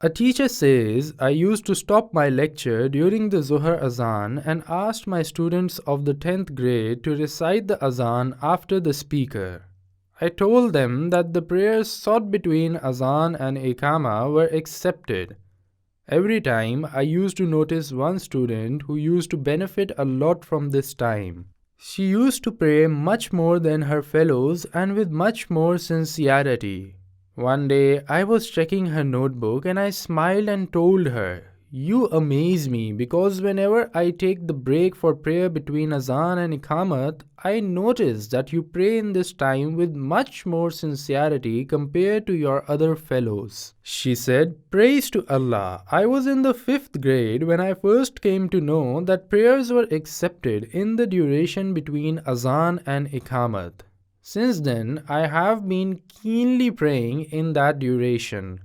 A teacher says, I used to stop my lecture during the Zohar Azan and asked my students of the 10th grade to recite the Azan after the speaker. I told them that the prayers sought between Azan and Iqama were accepted. Every time I used to notice one student who used to benefit a lot from this time. She used to pray much more than her fellows and with much more sincerity. One day I was checking her notebook and I smiled and told her, "You amaze me because whenever I take the break for prayer between Azan and Iqamat, I notice that you pray in this time with much more sincerity compared to your other fellows." She said, "Praise to Allah. I was in the 5th grade when I first came to know that prayers were accepted in the duration between Azan and Iqamat. Since then, I have been keenly praying in that duration.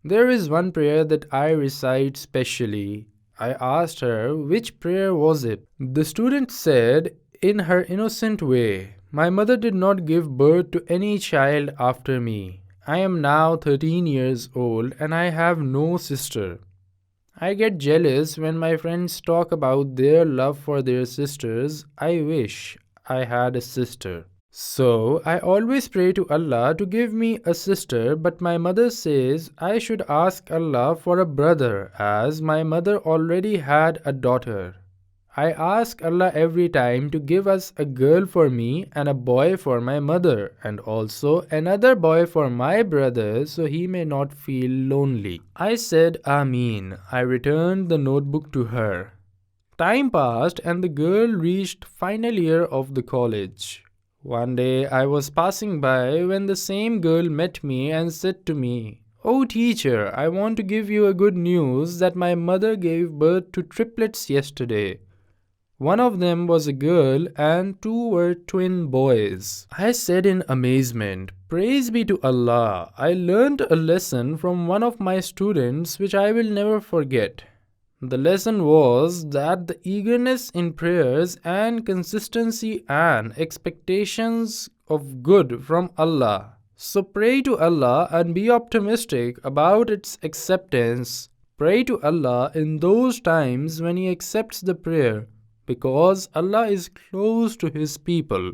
There is one prayer that I recite specially." I asked her which prayer was it. The student said in her innocent way, "My mother did not give birth to any child after me. I am now 13 years old and I have no sister. I get jealous when my friends talk about their love for their sisters. I wish I had a sister. So I always pray to Allah to give me a sister, but my mother says I should ask Allah for a brother as my mother already had a daughter. I ask Allah every time to give us a girl for me and a boy for my mother and also another boy for my brother so he may not feel lonely." I said Ameen. I returned the notebook to her. Time passed and the girl reached final year of the college. One day I was passing by when the same girl met me and said to me, "Oh teacher, I want to give you a good news that my mother gave birth to triplets yesterday. One of them was a girl and 2 were twin boys." I said in amazement, "Praise be to Allah. I learned a lesson from one of my students which I will never forget. The lesson was that the eagerness in prayers and consistency and expectations of good from Allah. So pray to Allah and be optimistic about its acceptance. Pray to Allah in those times when He accepts the prayer, because Allah is close to His people."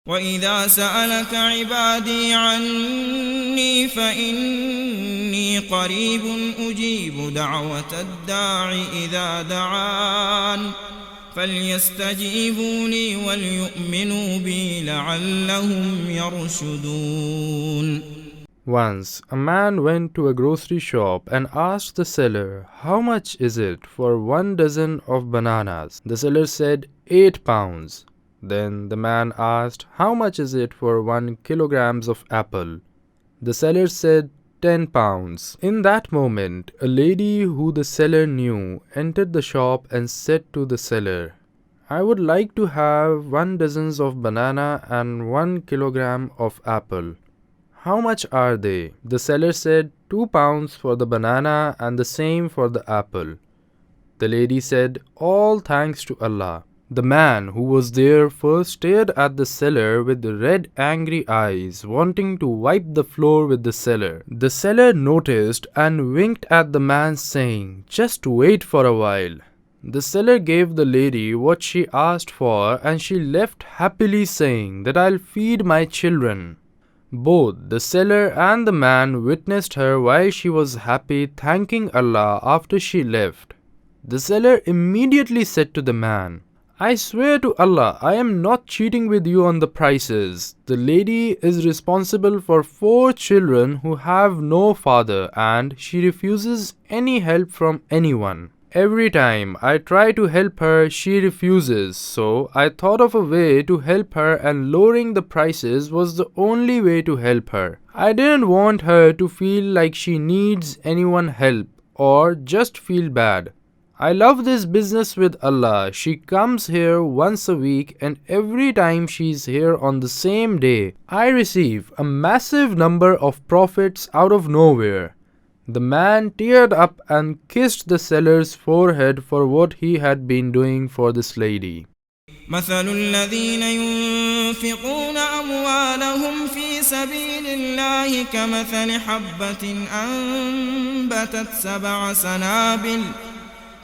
وَإِذَا سَأَلَكَ عِبَادِي عَنِّي فَإِنِّي قَرِيبٌ أُجِيبُ دَعْوَةَ الدَّاعِ إِذَا دَعَانِ فَلْيَسْتَجِيبُوا لِي وَلْيُؤْمِنُوا بِي لَعَلَّهُمْ يَرْشُدُونَ. Once, a man went to a grocery shop and asked the seller, "How much is it for 1 dozen of bananas?" The seller said, 8 pounds. Then the man asked, "How much is it for 1 kilogram of apple?" The seller said, 10 pounds. In that moment, a lady who the seller knew entered the shop and said to the seller, "I would like to have 1 dozen of banana and 1 kilogram of apple. How much are they?" The seller said, 2 pounds for the banana and the same for the apple. The lady said, "All thanks to Allah." The man who was there first stared at the seller with red angry eyes, wanting to wipe the floor with the seller. The seller noticed and winked at the man saying, "Just wait for a while." The seller gave the lady what she asked for and she left happily saying that "I'll feed my children." Both the seller and the man witnessed her while she was happy thanking Allah after she left. The seller immediately said to the man, "I swear to Allah, I am not cheating with you on the prices. The lady is responsible for 4 children who have no father and she refuses any help from anyone. Every time I try to help her, she refuses. So I thought of a way to help her and lowering the prices was the only way to help her. I didn't want her to feel like she needs anyone's help or just feel bad. I love this business with Allah. She comes here once a week and every time she's here on the same day, I receive a massive number of profits out of nowhere." The man teared up and kissed the seller's forehead for what he had been doing for this lady. مثل الذين ينفقون أموالهم في سبيل الله كمثل حبة أنبتت 7 سنابل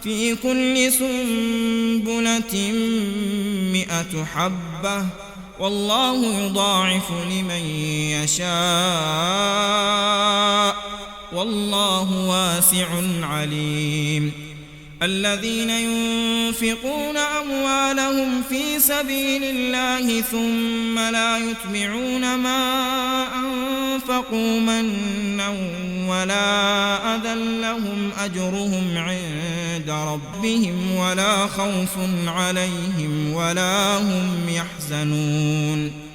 في كل سنبلة 100 حبة والله يضاعف لمن يشاء والله واسع عليم. الذين ينفقون أموالهم في سبيل الله ثم لا يتبعون ما أنفقوا منا ولا أذى لهم أجرهم عند ربهم ولا خوف عليهم ولا هم يحزنون.